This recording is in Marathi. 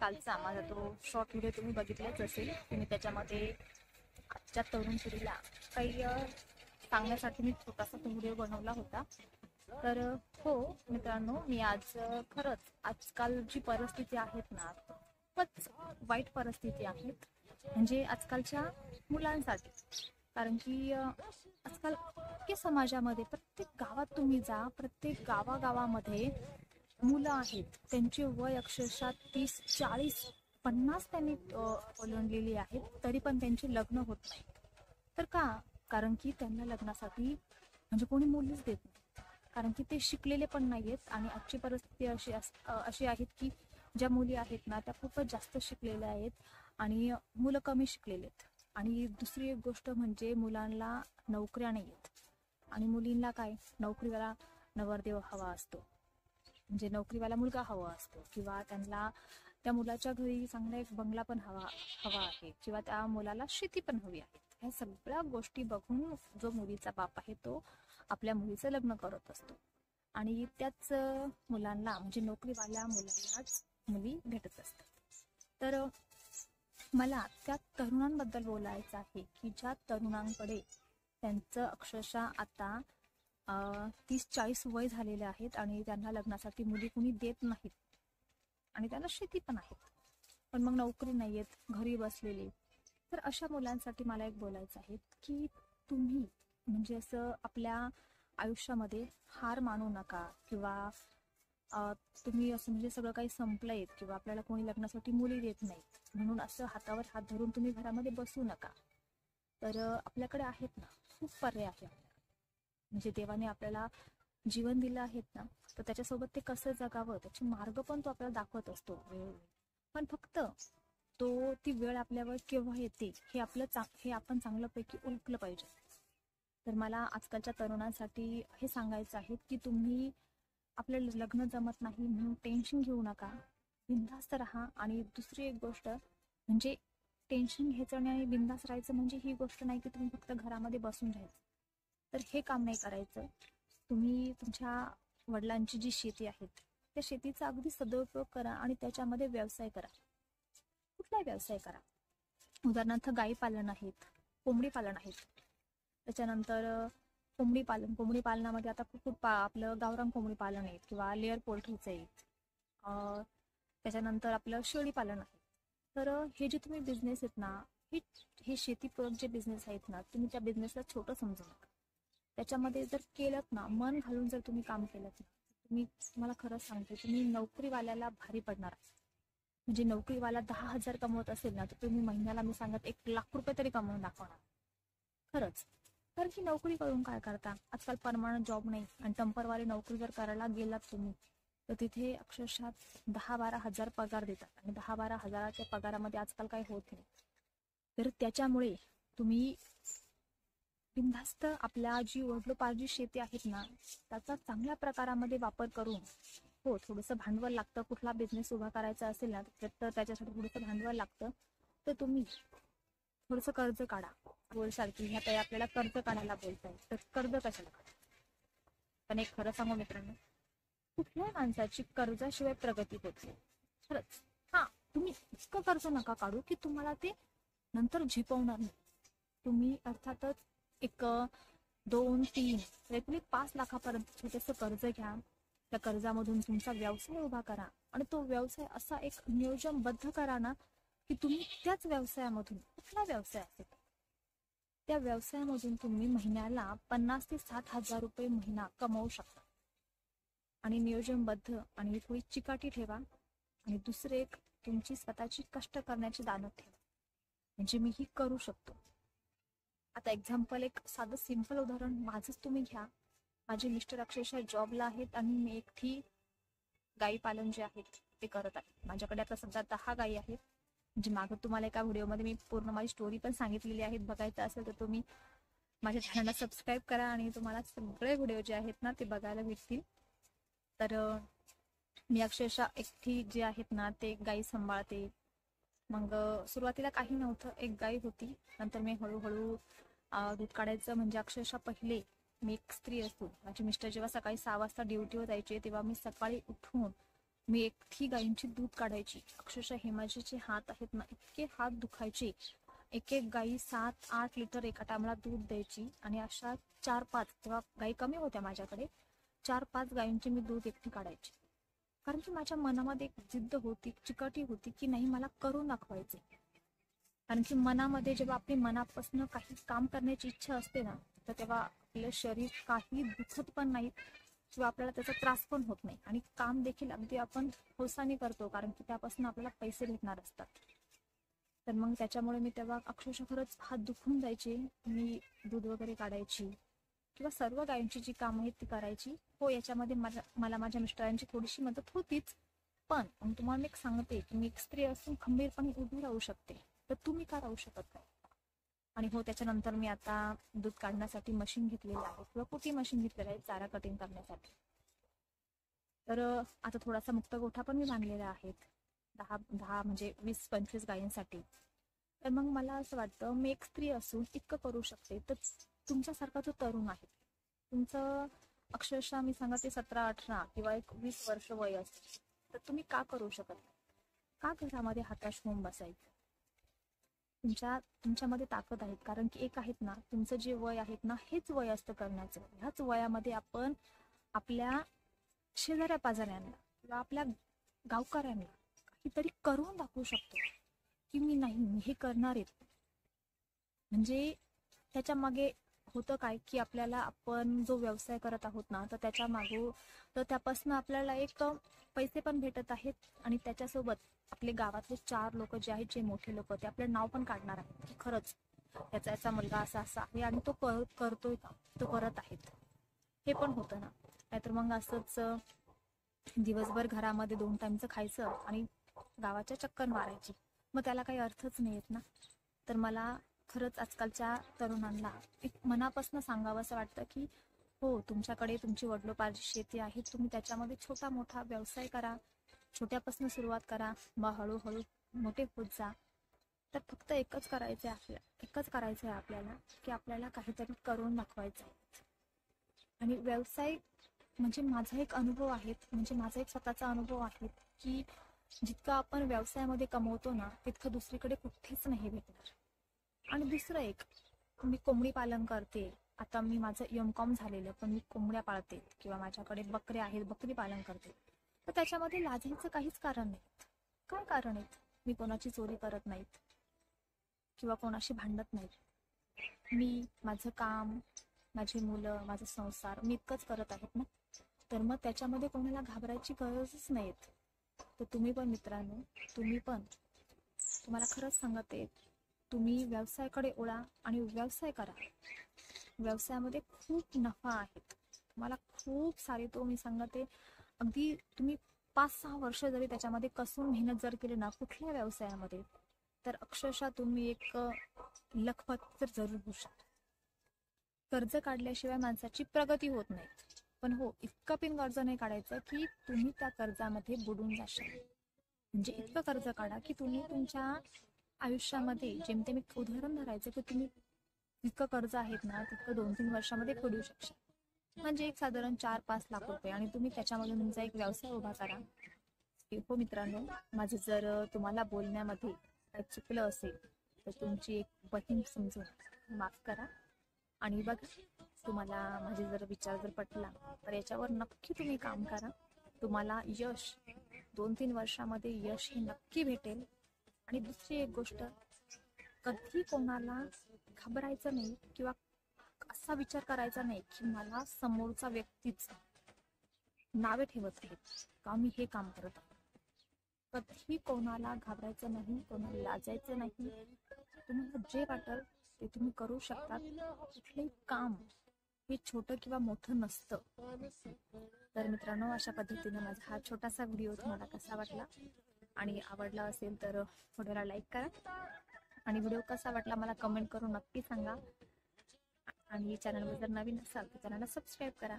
कालचा माझा तो शॉर्ट व्हिडिओ तुम्ही बघितलाच असेल की मी त्याच्यामध्ये आजच्या तरुण पिढीला काही सांगण्यासाठी मी छोटासा तो व्हिडिओ बनवला होता. तर हो मित्रांनो, मी आज खरंच आजकाल जी परिस्थिती आहेत ना, खूपच वाईट परिस्थिती आहेत म्हणजे आजकालच्या मुलांसाठी. कारण की आजकाल इतके समाजामध्ये प्रत्येक गावात तुम्ही जा, प्रत्येक गावागावामध्ये मुलं आहेत, त्यांचे वय अक्षरशः 30, 40, 50 त्यांनी ओलांडलेली आहेत, तरी पण त्यांचे लग्न होत नाही. तर का? कारण की त्यांना लग्नासाठी म्हणजे कोणी मुलीच देत नाही. कारण की ते शिकलेले पण नाही आहेत आणि आजची परिस्थिती अशी आहेत की ज्या मुली आहेत ना त्या खूपच जास्त शिकलेल्या आहेत आणि मुलं कमी शिकलेले आहेत. आणि दुसरी एक गोष्ट म्हणजे मुलांना नोकऱ्या नाही आहेत आणि मुलींना काय, नोकरीवाला नवरदेव हवा असतो, म्हणजे नोकरीवाला मुलगा हवा असतो, किंवा त्यांना त्या मुलाच्या घरी चांगला एक बंगला पण हवा आहे, किंवा त्या मुलाला शेती पण हवी आहे. ह्या सगळ्या गोष्टी बघून जो मुलीचा बाप आहे तो आपल्या मुलीचं लग्न करत असतो आणि त्याच मुलांना म्हणजे नोकरीवाल्या मुलांनाच मुली भेटत असतात. तर मला त्या तरुणांबद्दल बोलायचं आहे की ज्या तरुणांकडे त्यांचं अक्षरशः आता 30-40 वय झालेले आहेत आणि त्यांना लग्नासाठी मुली कुणी देत नाहीत आणि त्यांना शेती पण आहे, पण मग नोकरी नाही आहेत, घरी बसलेले. तर अशा मुलांसाठी मला एक बोलायचं आहे की तुम्ही म्हणजे असं आपल्या आयुष्यामध्ये हार मानू नका, किंवा तुम्ही असं म्हणजे सगळं काही संपलंय किंवा आपल्याला कोणी लग्नासाठी मुली देत नाही म्हणून असं हातावर हात धरून तुम्ही घरामध्ये बसू नका. तर आपल्याकडे आहेत ना खूप पर्याय आहे. म्हणजे देवाने आपल्याला जीवन दिलं आहेत ना, तर त्याच्यासोबत ते कसं जगावं त्याचे मार्ग पण तो आपल्याला दाखवत असतो वेळोवेळी. पण फक्त ती वेळ आपल्यावर केव्हा येते हे आपण चांगल्यापैकी ओळखलं पाहिजे. तर मला आजकालच्या तरुणांसाठी हे सांगायचं आहे की तुम्ही आपलं लग्न जमत नाही म्हणून टेन्शन घेऊ नका, बिंदास्त राहा. आणि दुसरी एक गोष्ट म्हणजे टेन्शन घ्यायचं आणि बिंदास राहायचं म्हणजे ही गोष्ट नाही की तुम्ही फक्त घरामध्ये बसून राहायचं. तर हे काम नाही करायचं. तुम्ही तुमच्या वडिलांची जी शेती आहेत त्या शेतीचा अगदी सदुपयोग करा आणि त्याच्यामध्ये व्यवसाय करा, कुठलाही व्यवसाय करा. उदाहरणार्थ गाई पालन आहेत, कोंबडी पालन आहेत, त्याच्यानंतर कोंबडी पालनामध्ये आता खूप आपलं गावरान कोंबडी पालन आहेत किंवा लेअर पोल्ट्रीचं आहेत. त्याच्यानंतर आपलं शेळी पालन आहे. तर हे जे तुम्ही बिझनेस आहेत ना, हे शेतीपूरक जे बिझनेस आहेत ना, तुम्ही त्या बिझनेसला छोटं समजू नका. त्याच्यामध्ये जर केलं ना, मन घालून जर तुम्ही काम केलं ना, तुम्हाला खरंच सांगते तुम्ही नोकरीवाल्याला भारी पडणार. म्हणजे नोकरीवाला 10,000 कमवत असेल ना, तर तुम्ही महिन्याला मी सांगत 1,00,000 रुपये तरी कमवून दाखवणार. खरंच. तर ही नोकरी करून काय करता? आजकाल परमनंट जॉब नाही आणि टेम्परवारी नोकरी जर करायला गेलात तुम्ही तर तिथे अक्षरशः 10-12 हजार पगार देतात आणि 10-12 हजाराच्या पगारामध्ये आजकाल काही होत नाही. तर त्याच्यामुळे तुम्ही बिनधास्त आपल्या जी वडिलोपार्जित शेती आहेत ना त्याचा चांगल्या प्रकारामध्ये वापर करून, हो थोडंसं भांडवल लागतं, कुठला बिझनेस उभा करायचा असेल ना तर त्याच्यासाठी थोडंसं भांडवल लागतं, तर तुम्ही थोडंसं कर्ज काढा. बोलसारखी ह्या काही आपल्याला कर्ज काढायला बोलताय, तर कर्ज कशाला काढा? पण एक खरं सांगू मित्रांनो, कुठल्याही माणसाची कर्जाशिवाय प्रगती होत नाही. खरंच. तुम्ही इतकं कर्ज नका काढू की तुम्हाला ते नंतर झेपवणार नाही. तुम्ही अर्थातच एक 2-3 एकूण 5 लाखापर्यंत छोटंसं कर्ज घ्या. त्या कर्जामधून तुमचा व्यवसाय उभा करा आणि तो व्यवसाय असा एक नियोजनबद्ध करा ना की तुम्ही त्याच व्यवसायामधून, कुठला व्यवसाय असेल त्या व्यवसायामधून तुम्ही महिन्याला 50,000 ते 60,000 रुपये महिना कमवू शकता. आणि नियोजनबद्ध आणि थोडी चिकाटी ठेवा आणि दुसरे एक तुमची स्वतःची कष्ट करण्याची दानत ठेवा, म्हणजे मी ही करू शकतो. आता एक्झाम्पल एक साधं सिंपल उदाहरण माझंच तुम्ही घ्या. माझे मिस्टर अक्षरशः जॉबला आहेत आणि मी एकटी गाई पालन जे आहेत ते करत आहे. माझ्याकडे आता सध्या 10 गायी आहेत. म्हणजे मागं तुम्हाला एका व्हिडिओमध्ये मी पूर्ण माझी स्टोरी पण सांगितलेली आहे. बघायचं असेल तर तुम्ही माझ्या चॅनलला सबस्क्राईब करा आणि तुम्हाला सगळे व्हिडिओ जे आहेत ना ते बघायला भेटतील. तर मी अक्षरशः एकटी जे आहेत ना ते गाई सांभाळते. मग सुरुवातीला काही नव्हतं, एक गाय होती. नंतर मी हळूहळू दूध काढायचं म्हणजे अक्षरशः पहिले मी एक स्त्री असतो. माझे मिस्टर जेव्हा सकाळी 6 वाजता ड्युटीवर जायचे तेव्हा मी सकाळी उठून मी एकटी गायींची दूध काढायची. अक्षरशः हे माझे जे हात आहेत ना, इतके हात दुखायचे. एक एक गाई 7-8 लिटर एका टायमाला दूध द्यायची आणि अशा 4-5, तेव्हा गाई कमी होत्या माझ्याकडे, 4-5 गायींचे मी दूध एकटी काढायचे. कारण की माझ्या मनामध्ये एक जिद्द होती, चिकाटी होती की नाही, मला करून दाखवायचे. कारण की मनामध्ये जेव्हा आपली मनापासून काही काम करण्याची इच्छा असते ना, तर तेव्हा आपलं शरीर काही दुखत पण नाही किंवा आपल्याला त्याचा त्रास पण होत नाही, आणि काम देखील अगदी आपण हौसाने करतो, कारण की त्यापासून आपल्याला पैसे भेटणार असतात. तर मग त्याच्यामुळे मी तेव्हा अक्षरशः खरंच हात दुखून जायचे. मी दूध वगैरे काढायची किंवा सर्व गायींची जी कामं आहेत ती करायची. हो, याच्यामध्ये मला माझ्या मिस्टरांची थोडीशी मदत होतीच. पण तुम्हाला मी एक सांगते की मी एक स्त्री असून खंबीरपणे उभी राहू शकते, तर तुम्ही का राहू शकत नाही? आणि हो, त्याच्यानंतर मी आता दूध काढण्यासाठी मशीन घेतलेलं आहे किंवा कुठे मशीन घेतलेलं आहे चारा कटिंग करण्यासाठी. तर आता थोडासा मुक्त गोठा पण मी बांधलेला आहे 10 म्हणजे 20-25 गायींसाठी. तर मग मला असं वाटतं, मी एक स्त्री असून इतकं करू शकते, तर तुमच्यासारखा जो तरुण आहे, तुमचं अक्षरशः मी सांगते 17-18 किंवा एक 20 वर्ष वय असते, तर तुम्ही का करू शकत नाही? का घरामध्ये हाताश होऊन बसायचं? तुमच्यामध्ये ताकद आहे. कारण की एक आहेत ना, तुमचं जे वय आहेत ना, हेच वय असतं करण्याचं. ह्याच वयामध्ये आपण आपल्या शेजाऱ्या पाजाऱ्यांना किंवा आपल्या गावकऱ्यांना काहीतरी करून दाखवू शकतो की मी हे करणार आहे. म्हणजे त्याच्या मागे होतं काय की आपल्याला, आपण जो व्यवसाय करत आहोत ना, तर त्याच्या मागे, तर त्यापासून आपल्याला एक पैसे पण भेटत आहेत, आणि त्याच्यासोबत आपले गावातले 4 लोक जे आहेत, जे मोठे लोक, ते आपलं नाव पण काढणार आहेत की खरंच याचा मुलगा असा असा आहे आणि तो करतोय का, तो करत आहेत, हे पण होतं ना. नाहीतर मग असंच दिवसभर घरामध्ये 2 टाइमचं खायचं आणि गावाच्या चक्कर मारायची, मग त्याला काही अर्थच नाही येत ना. तर मला खरंच आजकालच्या तरुणांना एक मनापासून सांगावं असं वाटतं की हो, तुमच्याकडे तुमची वडिलोपार्जित शेती आहे, तुम्ही त्याच्यामध्ये छोटा मोठा व्यवसाय करा, छोट्यापासून सुरुवात करा, मग हळूहळू मोठे होत जा. तर फक्त एकच करायचं आहे आपल्याला की आपल्याला काहीतरी करून दाखवायचं आहे. आणि व्यवसाय म्हणजे माझा एक अनुभव आहे, म्हणजे माझा एक स्वतःचा अनुभव आहे की जितकं आपण व्यवसायामध्ये कमवतो ना, तितकं दुसरीकडे कुठेच नाही भेटणार. आणि दुसरं एक, मी कोंबडी पालन करते. आता मी माझं M.Com झालेलं, पण मी कोंबड्या पाळते किंवा माझ्याकडे बकऱ्या आहेत, बकरी पालन करते. तर त्याच्यामध्ये लाजायचं काहीच कारण नाही. काय कारण आहेत? मी कोणाची चोरी करत नाहीत किंवा कोणाशी भांडत नाहीत. मी माझं काम, माझी मुलं, माझा संसार मी इतकंच करत आहेत ना, तर मग त्याच्यामध्ये कोणाला घाबरायची गरजच नाही. तर तुम्ही पण मित्रांनो, तुम्हाला खरंच सांगते, तुम्ही व्यवसायाकडे ओढा आणि व्यवसाय करा. व्यवसायामध्ये खूप नफा आहे. तुम्हाला खूप सारे, तो मी सांगते, अगदी तुम्ही 5-6 वर्ष जरी त्याच्यामध्ये कसून मेहनत जर केली ना कुठल्या व्यवसायामध्ये, तर अक्षरशः तुम्ही एक लखपती तर जरूर होऊ शकता. कर्ज काढल्याशिवाय माणसाची प्रगती होत नाही. पण हो, इतकं पण कर्ज नाही काढायचं की तुम्ही त्या कर्जामध्ये बुडून जाशाल. म्हणजे इतकं कर्ज काढा की तुम्ही तुमच्या आयुष्यामध्ये, जेमतेम एक उदाहरण धरायचं की तुम्ही जितकं कर्ज आहेत ना, तितकं 2-3 वर्षामध्ये फेडू शकता. म्हणजे एक साधारण 4-5 लाख रुपये, आणि तुम्ही त्याच्यामधून तुमचा एक व्यवसाय उभा करा. हो मित्रांनो, माझं जर तुम्हाला बोलण्यामध्ये काही चुकलं असेल तर तुमची एक बहीण समजून माफ करा. आणि बघा, तुम्हाला माझे जर विचार जर पटला तर याच्यावर नक्की तुम्ही काम करा. तुम्हाला यश 2-3 वर्षामध्ये यश हे नक्की भेटेल. आणि दुसरी एक गोष्ट, कधी कोणाला घाबरायचं नाही किंवा असा विचार करायचा नाही की मला समोरचा व्यक्तीच नावे ठेवत आहे का मी हे काम करत आहे. कधी कोणाला घाबरायचं नाही, कोणाला लाजायचं नाही. तुम्हाला जे वाटेल ते तुम्ही करू शकता. कुठलंही काम हे छोटं किंवा मोठं नसतं. तर मित्रांनो, अशा पद्धतीने माझा हा छोटासा व्हिडिओ तुम्हाला कसा वाटला, आणि आवडला असेल तर व्हिडिओला लाईक करा, आणि व्हिडिओ कसा वाटला मला कमेंट करून नक्की सांगा. आणि चॅनलवर जर नवीन असाल तर चॅनलला सबस्क्राईब करा.